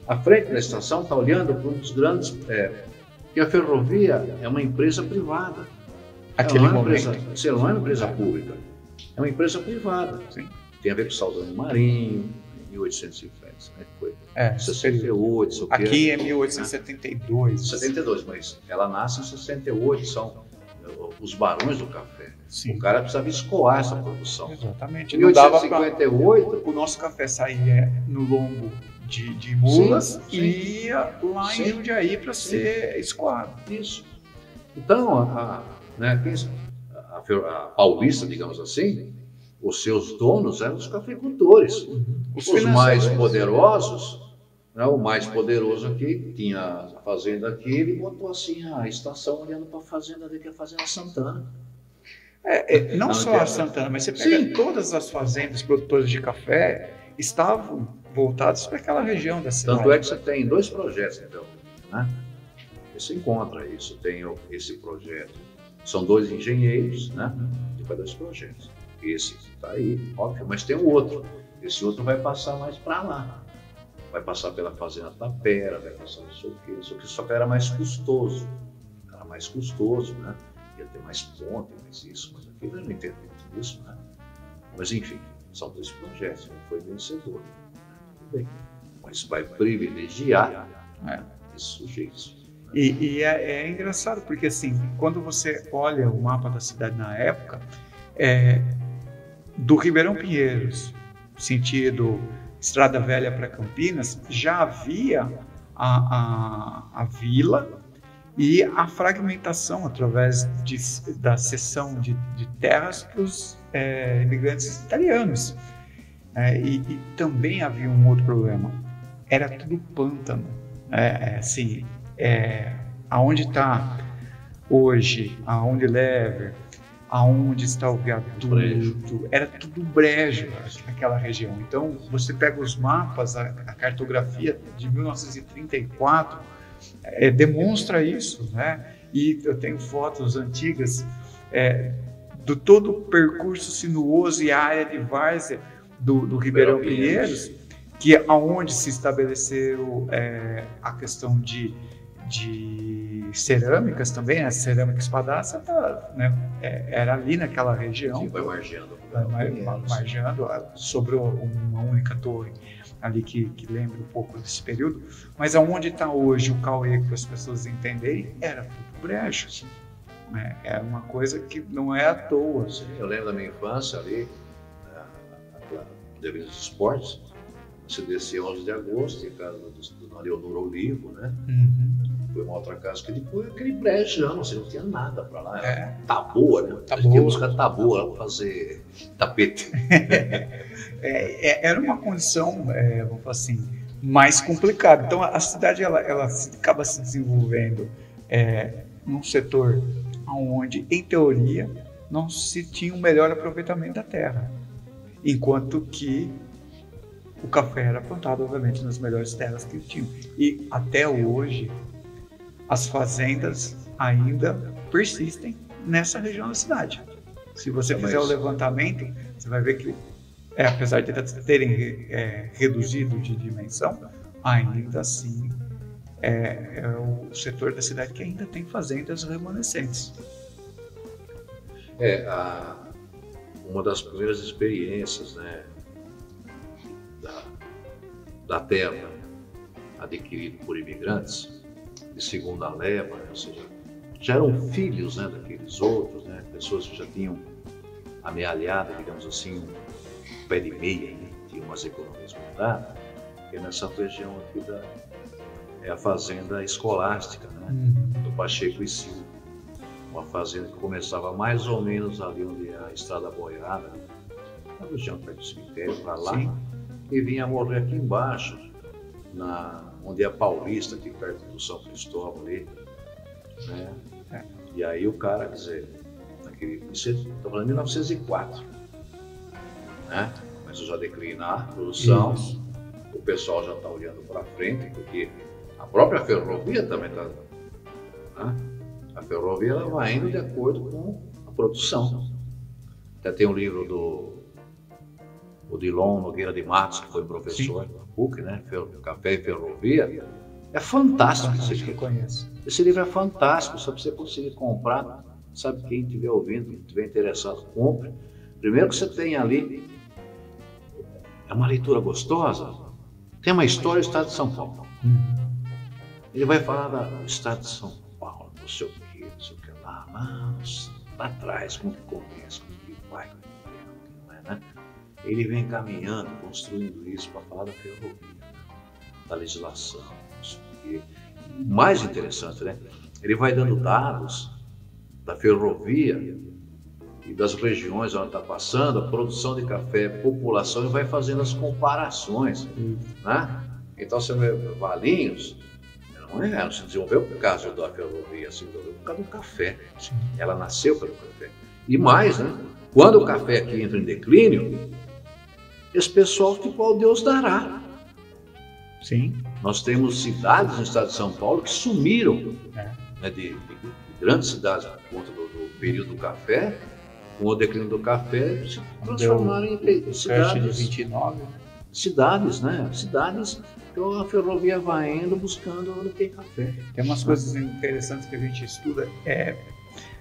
A frente da estação está olhando para um dos grandes... porque a ferrovia é uma empresa privada. Aquele ela não momento. não é uma empresa pública. É uma empresa privada. Sim. Tem a ver com o Saldanha Marinho, em 1810, né? Foi 68. sei o Aqui quê. é 1872. 72, mas ela nasce em 68, são os barões do café. Sim. O cara precisava escoar essa produção. Exatamente. Em Não dava para 1858, o nosso café saía no lombo de mulas Sim, e ia lá em Sim. Jundiaí para ser escoado. isso. Então, a Paulista, digamos assim, os seus donos eram os cafeicultores. Os mais poderosos, né, o mais poderoso aqui, tinha a fazenda aqui, ele botou assim a estação olhando para a fazenda dele, que é a Fazenda Santana. Não só a Santana, mas você pega todas as fazendas produtoras de café estavam voltadas para aquela região da cidade. Tanto é que você tem dois projetos, então, né? Você encontra isso, tem esse projeto. São dois engenheiros, né? E faz dois projetos. Esse está aí, óbvio, mas tem um outro. Esse outro vai passar mais para lá. Vai passar pela Fazenda Tapera, vai passar não sei o quê. Só que era mais custoso. Era mais custoso, né? Ia ter mais ponte, mais isso, mais aquilo. Eu não entendo muito disso, né? Mas enfim, são dois projetos. Não foi vencedor. Tudo bem. Mas vai privilegiar esses sujeitos. E é engraçado, porque assim, quando você olha o mapa da cidade na época, do Ribeirão Pinheiros, sentido Estrada Velha para Campinas, já havia a vila e a fragmentação através da cessão de terras para os imigrantes italianos. E também havia um outro problema, era tudo pântano. Aonde está hoje a Unilever, aonde está o viaduto, era tudo brejo naquela região. Então, você pega os mapas, a cartografia de 1934 demonstra isso, né? E eu tenho fotos antigas do todo o percurso sinuoso e a área de várzea do Ribeirão Pinheiros, que aonde se estabeleceu a questão de cerâmicas também, a cerâmica espadaça era ali naquela região. Sim, vai margeando. Margeando, sobrou uma única torre ali que lembra um pouco desse período, mas aonde está hoje o Cauê, para as pessoas entenderem, era tudo brejo. Assim. É uma coisa que não é à toa. Sim, eu lembro da minha infância ali, da Avenida dos Esportes, você descia 11 de agosto, em casa do Leonor Olivo, né? Foi uma outra casa que depois aquele brejão, você não tinha nada para lá. Taboa, né? Tinha buscar taboa lá para fazer tapete. Era uma condição, vamos falar assim, mais complicada. Então a cidade ela acaba se desenvolvendo num setor onde, em teoria, não se tinha um melhor aproveitamento da terra, enquanto que o café era plantado, obviamente, nas melhores terras que tinham. E até hoje, as fazendas ainda persistem nessa região da cidade. Se você fizer o levantamento, você vai ver que, apesar de terem reduzido de dimensão, ainda assim é o setor da cidade que ainda tem fazendas remanescentes. Uma das primeiras experiências, né, da terra adquirida por imigrantes de segunda leva, né, ou seja, já eram filhos, né, daqueles outros, né, pessoas que já tinham amealhado, digamos assim, um pé de meia, né, tinham umas economias mudadas, porque nessa região aqui é a fazenda escolástica, né, do Pacheco e Silva, uma fazenda que começava mais ou menos ali onde é a Estrada Boiada, na região perto do cemitério, para lá. Sim. E vinha morrer aqui embaixo, onde é a Paulista, aqui perto do São Cristóvão ali, né? E aí o cara, quer dizer, estou falando de 1904, né? Começou já a declinar a produção, o pessoal já está olhando para frente, porque a própria ferrovia também está, né? A ferrovia ela vai indo de acordo com a produção. Até tem um livro do Odilon Nogueira de Matos, que foi professor da PUC, né? Café e Ferrovia. É fantástico esse livro. Eu conheço. Esse livro é fantástico, só para você conseguir comprar. Sabe, quem estiver ouvindo, quem estiver interessado, compre. Primeiro que você tem ali, é uma leitura gostosa, tem uma história do estado de São Paulo. Ele vai falar do estado de São Paulo, não sei o que lá atrás, como que começa, como que vai, como é, né? Ele vem caminhando, construindo isso para falar da ferrovia, da legislação, não sei o quê. O mais interessante, né? Ele vai dando dados da ferrovia e das regiões onde está passando, a produção de café, população, e vai fazendo as comparações, né? Então você vê Valinhos, não se desenvolveu por causa da ferrovia, se desenvolveu por causa do café. Ela nasceu pelo café. E mais, né? Quando o café aqui entra em declínio, esse pessoal ficou ao Deus dará. Sim. Nós temos cidades no estado de São Paulo que sumiram, né, de grandes cidades por conta do período do café, com o declínio do café, se transformaram em cidades. De 29. Cidades, né? Cidades. Então a ferrovia vai indo buscando onde tem café. Tem umas coisas interessantes que a gente estuda,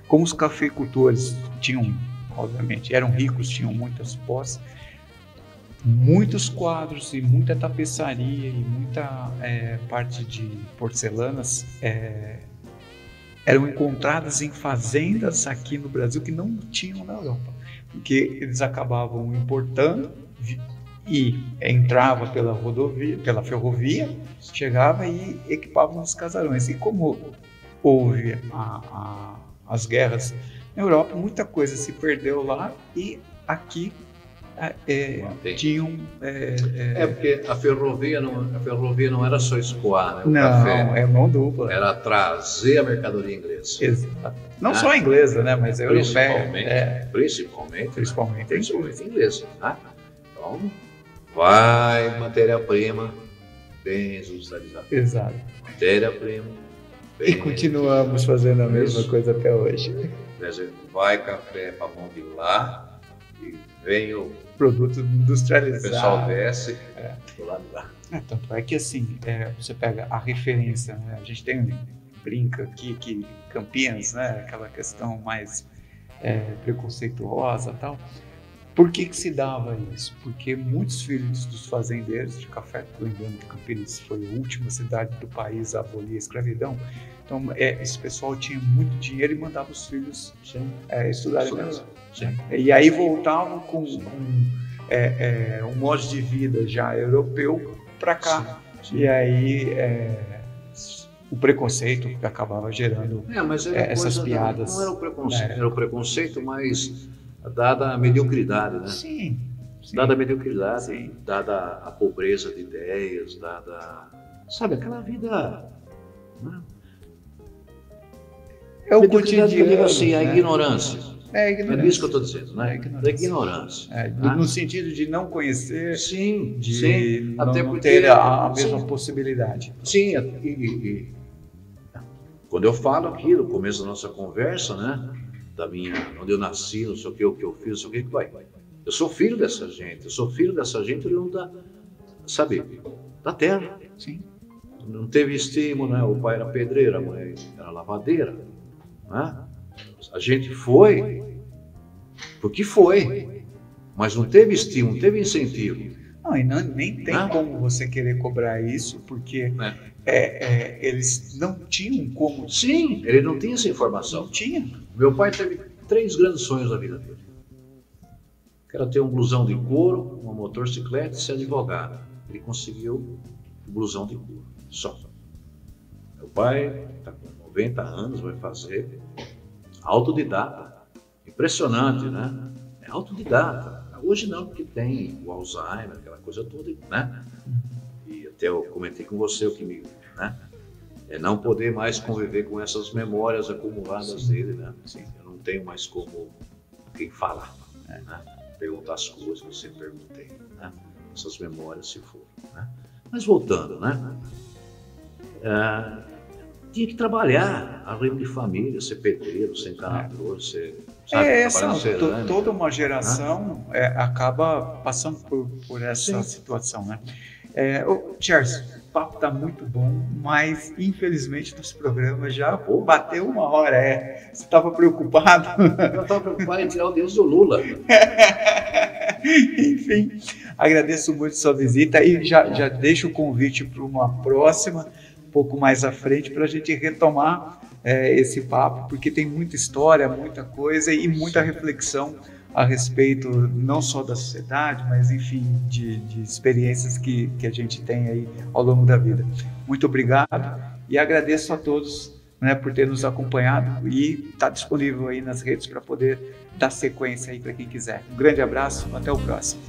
como os cafeicultores tinham, obviamente, eram ricos, tinham muitas posses, muitos quadros e muita tapeçaria e muita parte de porcelanas eram encontradas em fazendas aqui no Brasil que não tinham na Europa, porque eles acabavam importando e entrava pela rodovia, pela ferrovia, chegava e equipavam os casarões. E como houve as guerras na Europa, muita coisa se perdeu lá e aqui tinham... porque a ferrovia não era só escoar, né? O café é mão dupla. Era trazer a mercadoria inglesa. Exato. Não só a inglesa, né? Mas a europeia. Principalmente inglesa. Né? Então, vai matéria-prima bem industrializada. Exato. Matéria-prima bem... E continuamos fazendo a mesma coisa até hoje. Vai café para mão de lá e vem o produto industrializado. O pessoal desce do lado de lá. Tanto é que assim, você pega a referência, né? A gente brinca aqui que Campinas, né? Aquela questão mais preconceituosa e tal. Por que se dava isso? Porque muitos filhos dos fazendeiros de café, lembrando que Campinas foi a última cidade do país a abolir a escravidão, então esse pessoal tinha muito dinheiro e mandava os filhos estudarem na Europa. E aí voltavam com um modo de vida já europeu para cá. Sim. E aí o preconceito que acabava gerando essas piadas. Não era o preconceito, era o preconceito, mas dada a mediocridade, né? Sim. Dada a mediocridade, dada a pobreza de ideias, dada... Sabe, aquela vida... Né? É o mediocridade que eu digo cotidiano, assim, a né? ignorância. É É isso que eu estou dizendo, né? É Da ignorância. no sentido de não conhecer, Sim, de sim. não, Até não porque, ter a mesma sim, possibilidade. sim, quando eu falo aqui no começo da nossa conversa, né? Onde eu nasci, não sei o que eu fiz, não sei o que vai. Eu sou filho dessa gente, oriunda, sabe, da terra. Sim. Não teve estímulo, né? O pai era pedreiro, a mãe era lavadeira, né? A gente foi porque foi, mas não teve estímulo, não teve incentivo. Não, e nem tem como você querer cobrar isso, porque eles não tinham como. Sim, ele não tinha essa informação. Não tinha. Meu pai teve 3 grandes sonhos da vida dele. Que era ter um blusão de couro, uma motocicleta e ser advogado. Ele conseguiu o blusão de couro, só. Meu pai está com 90 anos, vai fazer autodidata. Impressionante, né? É autodidata. Hoje não, porque tem o Alzheimer, aquela coisa toda, né? E até eu comentei com você o que me, né? É não poder mais conviver com essas memórias acumuladas dele, né? Sim. Eu não tenho mais como quem falar, né? Perguntar as coisas que eu sempre perguntei, né? Essas memórias se foram, né? Mas voltando, né? Tinha que trabalhar, arranjo de família, ser pedreiro, ser encanador, ser... Sabe, toda uma geração acaba passando por essa situação, né? Charles, o papo está muito bom, mas infelizmente nosso programa já bateu 1 hora. Você estava preocupado? Eu estava preocupado em tirar o Deus do Lula. Enfim, agradeço muito sua visita e já deixo o convite para uma próxima, um pouco mais à frente, para a gente retomar esse papo, porque tem muita história, muita coisa e muita reflexão a respeito não só da sociedade, mas enfim, de experiências que a gente tem aí ao longo da vida. Muito obrigado e agradeço a todos, né, por ter nos acompanhado e está disponível aí nas redes para poder dar sequência aí para quem quiser. Um grande abraço, até o próximo.